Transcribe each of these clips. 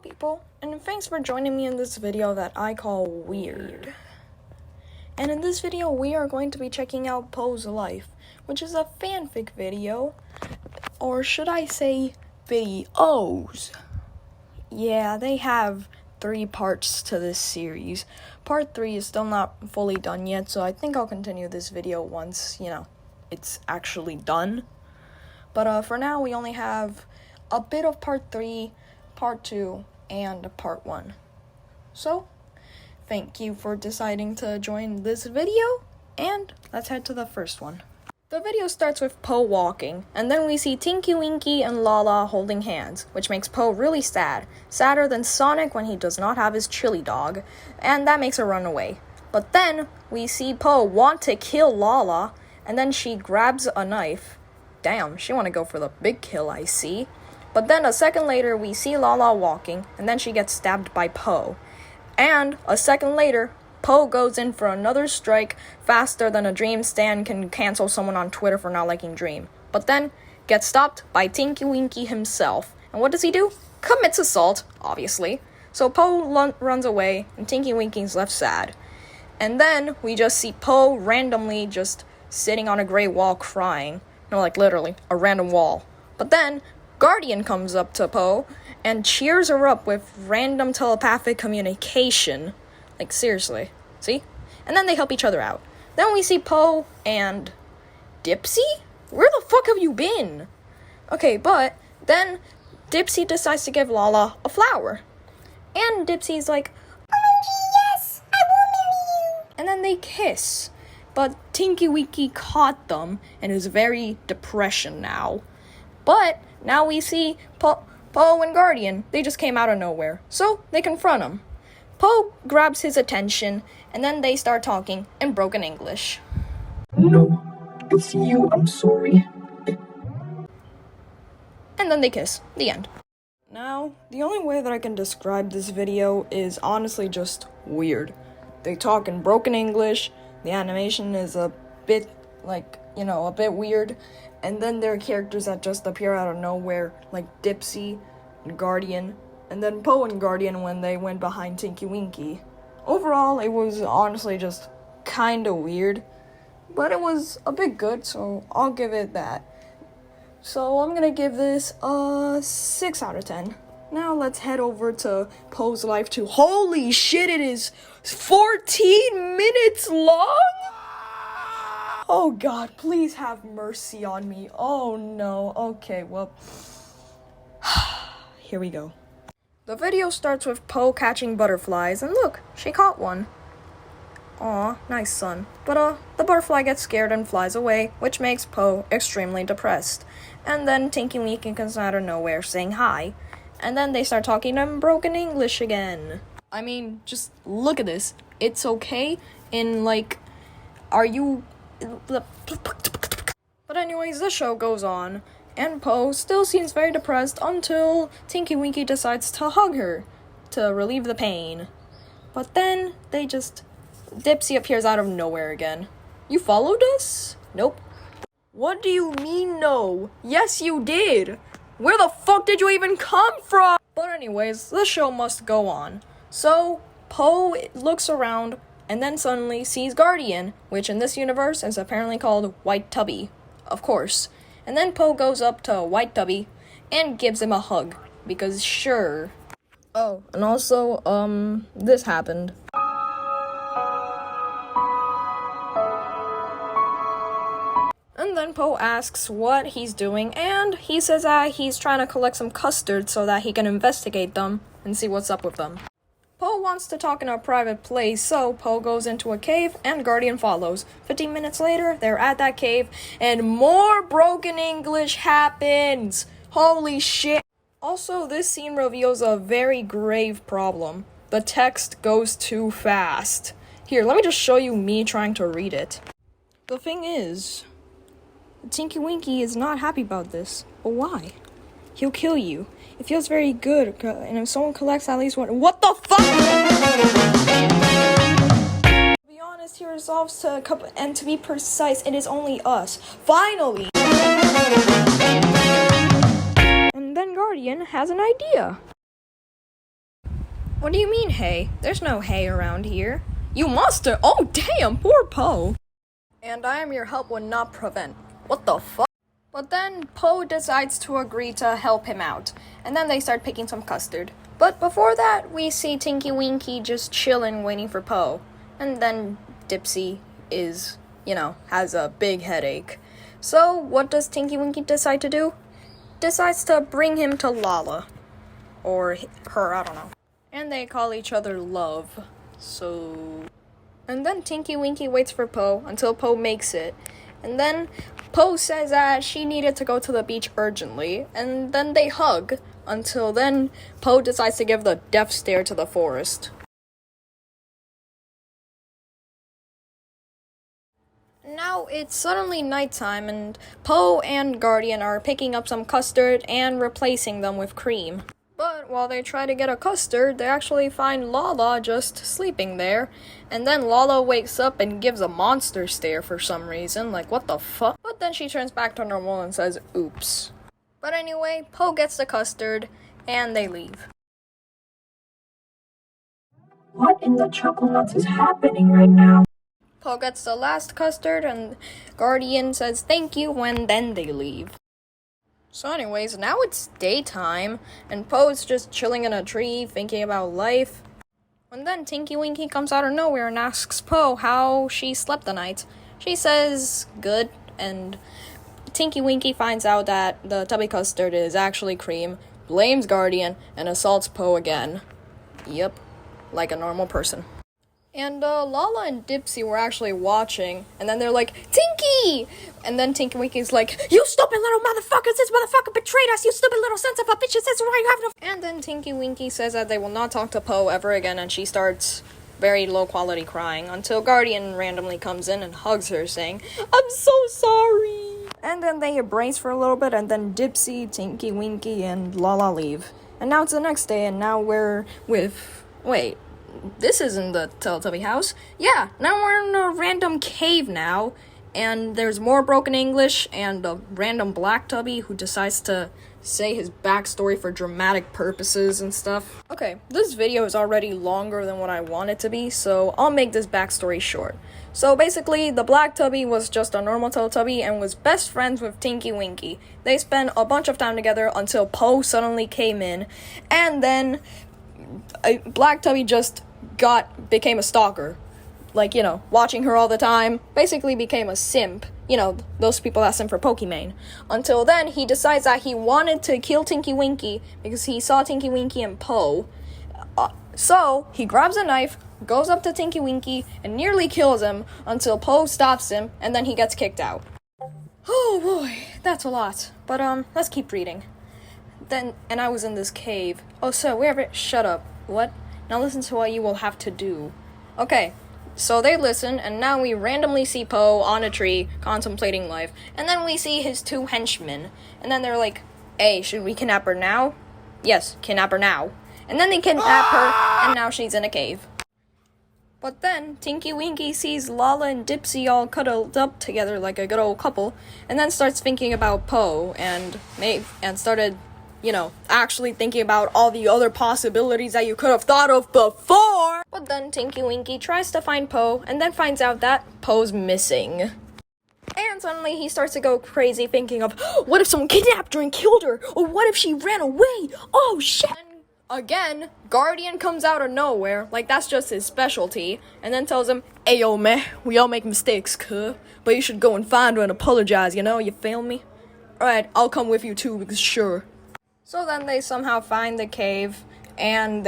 people, and thanks for joining me in this video that I call Weird. And in this video, we are going to be checking out Poe's life, which is a fanfic video, or should I say videos? Yeah, they have 3 parts to this series. Part 3 is still not fully done yet, so I think I'll continue this video once, it's actually done. But for now, we only have a bit of part 3, part 2, and part 1. So, thank you for deciding to join this video, and let's head to the first one. The video starts with Poe walking, and then we see Tinky Winky and Lala holding hands, which makes Poe really sad, sadder than Sonic when he does not have his chili dog, and that makes her run away. But then, we see Poe want to kill Lala, and then she grabs a knife. Damn, she want to go for the big kill, I see. But then a second later, we see Lala walking, and then she gets stabbed by Poe. And a second later, Poe goes in for another strike faster than a Dream stan can cancel someone on Twitter for not liking Dream. But then, gets stopped by Winky himself. And what does he do? Commits assault, obviously. So Poe runs away, and Winky's left sad. And then, we just see Poe randomly just sitting on a gray wall crying. No, like literally, a random wall. But then, Guardian comes up to Poe and cheers her up with random telepathic communication. Like, seriously. See? And then they help each other out. Then we see Poe and Dipsy? Where the fuck have you been? Okay, but then Dipsy decides to give Lala a flower. And Dipsy's like, OMG, yes! I will marry you! And then they kiss. But Tinky Winky caught them and is very depression now. But now we see Poe and Guardian. They just came out of nowhere. So they confront him. Poe grabs his attention, and then they start talking in broken English. No, it's you, I'm sorry. And then they kiss. The end. Now, the only way that I can describe this video is honestly just weird. They talk in broken English, the animation is a bit, a bit weird, and then there are characters that just appear out of nowhere, like Dipsy and Guardian, and then Poe and Guardian when they went behind Tinky Winky. Overall, it was honestly just kinda weird, but it was a bit good, so I'll give it that. So I'm gonna give this a 6 out of 10. Now let's head over to Poe's life too. Holy shit, it is 14 minutes long? Oh god, please have mercy on me. Oh no, okay, well, here we go. The video starts with Poe catching butterflies, and look, she caught one. Aw, nice son. But the butterfly gets scared and flies away, which makes Poe extremely depressed. And then Tinky Winky comes out of nowhere saying hi. And then they start talking in broken English again. I mean, just look at this. It's okay in, are you... But anyways, the show goes on. And Poe still seems very depressed until Tinky Winky decides to hug her to relieve the pain. But then Dipsy appears out of nowhere again. You followed us? Nope. What do you mean no? Yes, you did. Where the fuck did you even come from? But anyways, the show must go on. So Poe looks around and then suddenly sees Guardian, which in this universe is apparently called White Tubby. Of course. And then Poe goes up to White Tubby and gives him a hug, because sure. Oh, and also, this happened. And then Poe asks what he's doing, and he says that he's trying to collect some custard so that he can investigate them and see what's up with them. Poe wants to talk in a private place, so Poe goes into a cave, and Guardian follows. 15 minutes later, they're at that cave, and more broken English happens! Holy shit! Also, this scene reveals a very grave problem. The text goes too fast. Here, let me just show you me trying to read it. The thing is, Tinky Winky is not happy about this. But why? He'll kill you. It feels very good, and if someone collects at least one— What the fuck?! To be honest, he resolves to and to be precise, it is only us. Finally! And then Guardian has an idea. What do you mean, hay? There's no hay around here. You monster! Oh, damn, poor Po. And I am your help would not prevent. What the fuck? But then Po decides to agree to help him out, and then they start picking some custard. But before that, we see Tinky Winky just chilling, waiting for Po. And then Dipsy is, has a big headache. So what does Tinky Winky decide to do? Decides to bring him to Lala. Or her, I don't know. And they call each other Love. So... And then Tinky Winky waits for Po until Po makes it. And then Po says that she needed to go to the beach urgently. And then they hug. Until then, Po decides to give the death stare to the forest. Now it's suddenly nighttime, and Po and Guardian are picking up some custard and replacing them with cream. But while they try to get a custard, they actually find Lala just sleeping there. And then Lala wakes up and gives a monster stare for some reason, like what the fuck? But then she turns back to normal and says, oops. But anyway, Po gets the custard, and they leave. What in the chocolate is happening right now? Po gets the last custard, and Guardian says thank you, and then they leave. So anyways, now it's daytime, and Po's just chilling in a tree, thinking about life. And then Tinky Winky comes out of nowhere and asks Po how she slept the night. She says, good, and Tinky Winky finds out that the tubby custard is actually cream, blames Guardian, and assaults Po again. Yep, like a normal person. And Lala and Dipsy were actually watching, and then they're like, Tinky! And then Tinky Winky's like, you stupid little motherfuckers, this motherfucker betrayed us, you stupid little sons of a bitches, that's why you have no... And then Tinky Winky says that they will not talk to Po ever again, and she starts very low quality crying, until Guardian randomly comes in and hugs her, saying, I'm so sorry! And then they embrace for a little bit, and then Dipsy, Tinky Winky, and Lala leave. And now it's the next day, and now we're with... Wait... This isn't the Teletubby house. Yeah, now we're in a random cave now, and there's more broken English, and a random black tubby who decides to say his backstory for dramatic purposes and stuff. Okay, this video is already longer than what I want it to be, so I'll make this backstory short. So basically, the black tubby was just a normal Teletubby and was best friends with Tinky Winky. They spent a bunch of time together until Po suddenly came in, and then a black tubby just became a stalker. Like, watching her all the time. Basically became a simp. Those people that simp for Pokemon. Until then, he decides that he wanted to kill Tinky Winky because he saw Tinky Winky and Po. So, he grabs a knife, goes up to Tinky Winky, and nearly kills him until Po stops him, and then he gets kicked out. Oh boy, that's a lot. But, let's keep reading. And I was in this cave. Oh, so shut up. What? Now listen to what you will have to do. Okay, so they listen, and now we randomly see Po on a tree, contemplating life, and then we see his two henchmen, and then they're like, hey, should we kidnap her now? Yes, kidnap her now. And then they kidnap her, and now she's in a cave. But then, Tinky Winky sees Lala and Dipsy all cuddled up together like a good old couple, and then starts thinking about Po, and started actually thinking about all the other possibilities that you could have thought of before. But then Tinky Winky tries to find Po, and then finds out that Po's missing. And suddenly he starts to go crazy thinking of, what if someone kidnapped her and killed her? Or what if she ran away? Oh shit! And again, Guardian comes out of nowhere, like that's just his specialty, and then tells him, hey yo man, we all make mistakes, cuh, but you should go and find her and apologize, you feel me? Alright, I'll come with you too, because sure. So then they somehow find the cave, and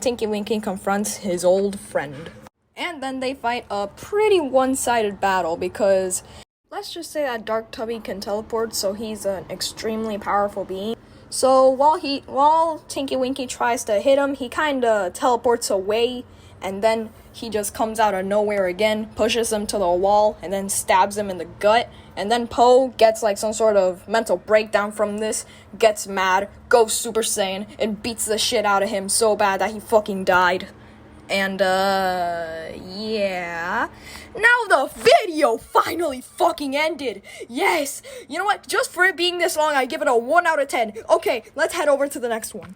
Tinky Winky confronts his old friend. And then they fight a pretty one-sided battle because let's just say that Dark Tubby can teleport, so he's an extremely powerful being. So while Tinky Winky tries to hit him, he kinda teleports away, and then he just comes out of nowhere again, pushes him to the wall, and then stabs him in the gut. And then Po gets like some sort of mental breakdown from this, gets mad, goes Super Saiyan, and beats the shit out of him so bad that he fucking died. And, yeah. Now the video finally fucking ended. Yes! You know what? Just for it being this long, I give it a 1 out of 10. Okay, let's head over to the next one.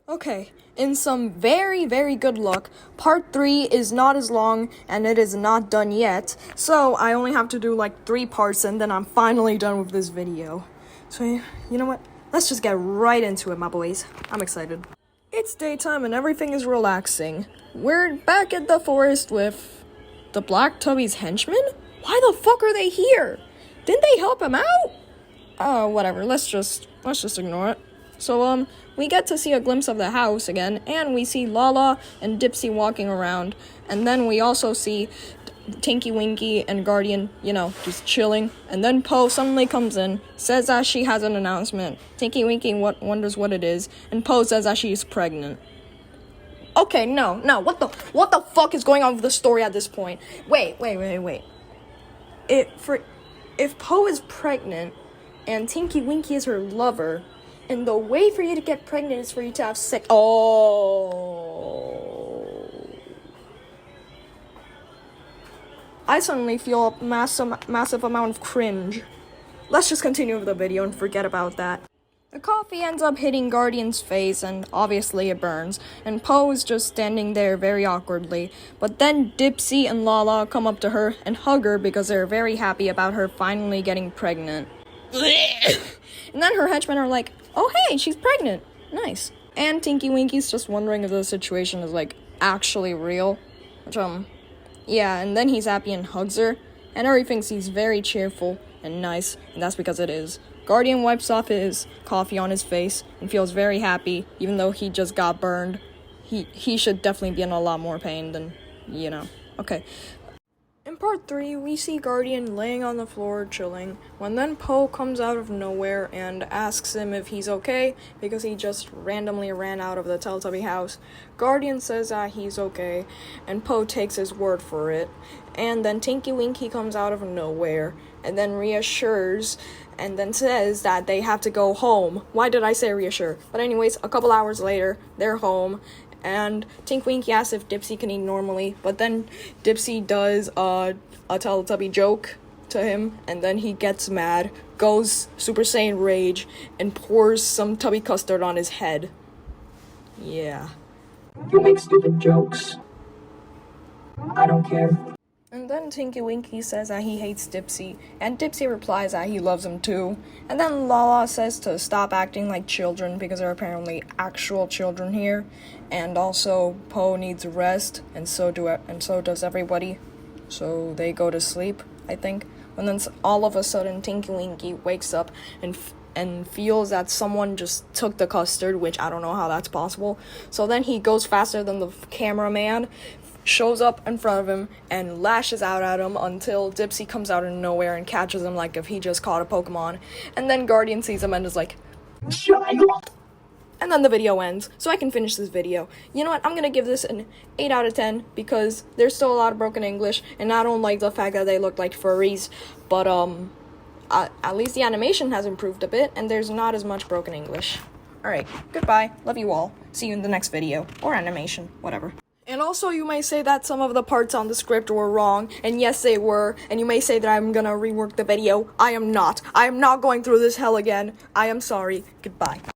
Okay, in some very, very good luck, part 3 is not as long and it is not done yet, so I only have to do like 3 parts and then I'm finally done with this video. So, you know what? Let's just get right into it, my boys. I'm excited. It's daytime and everything is relaxing. We're back at the forest with the Black Tubby's henchmen? Why the fuck are they here? Didn't they help him out? Oh, whatever. Let's just ignore it. So, we get to see a glimpse of the house again, and we see Lala and Dipsy walking around, and then we also see Tinky Winky and Guardian, just chilling, and then Po suddenly comes in, says that she has an announcement. Tinky Winky wonders what it is, and Po says that she's pregnant. Okay, no, what the fuck is going on with the story at this point? Wait. If Po is pregnant, and Tinky Winky is her lover, and the way for you to get pregnant is for you to have sex. Oh. I suddenly feel a massive amount of cringe. Let's just continue with the video and forget about that. The coffee ends up hitting Guardian's face, and obviously it burns, and Po is just standing there very awkwardly. But then Dipsy and Lala come up to her and hug her because they're very happy about her finally getting pregnant. And then her henchmen are like, oh hey, she's pregnant. Nice. And Tinky Winky's just wondering if the situation is actually real. Which, yeah, and then he's happy and hugs her. And everything seems very cheerful and nice, and that's because it is. Guardian wipes off his coffee on his face and feels very happy, even though he just got burned. He should definitely be in a lot more pain than, Okay. In part 3, we see Guardian laying on the floor chilling, when then Po comes out of nowhere and asks him if he's okay, because he just randomly ran out of the Teletubby house. Guardian says that he's okay, and Po takes his word for it, and then Tinky Winky comes out of nowhere, and then reassures, and then says that they have to go home. Why did I say reassure? But anyways, a couple hours later, they're home, and Tinky Winky asks if Dipsy can eat normally, but then Dipsy does a Teletubby joke to him, and then he gets mad, goes Super Saiyan Rage, and pours some tubby custard on his head. Yeah. You make stupid jokes. I don't care. And then Tinky Winky says that he hates Dipsy, and Dipsy replies that he loves him too. And then Lala says to stop acting like children because there are apparently actual children here. And also Po needs rest, and so does everybody. So they go to sleep, I think. And then all of a sudden Tinky Winky wakes up and feels that someone just took the custard, which I don't know how that's possible. So then he goes faster than the cameraman, shows up in front of him, and lashes out at him until Dipsy comes out of nowhere and catches him like if he just caught a Pokemon. And then Guardian sees him and is like, Child. and then the video ends, so I can finish this video. You know what, I'm gonna give this an 8 out of 10, because there's still a lot of broken English, and I don't like the fact that they look like furries, but, at least the animation has improved a bit, and there's not as much broken English. Alright, goodbye, love you all, see you in the next video, or animation, whatever. And also, you may say that some of the parts on the script were wrong, and yes, they were, and you may say that I'm gonna rework the video. I am not. I am not going through this hell again. I am sorry. Goodbye.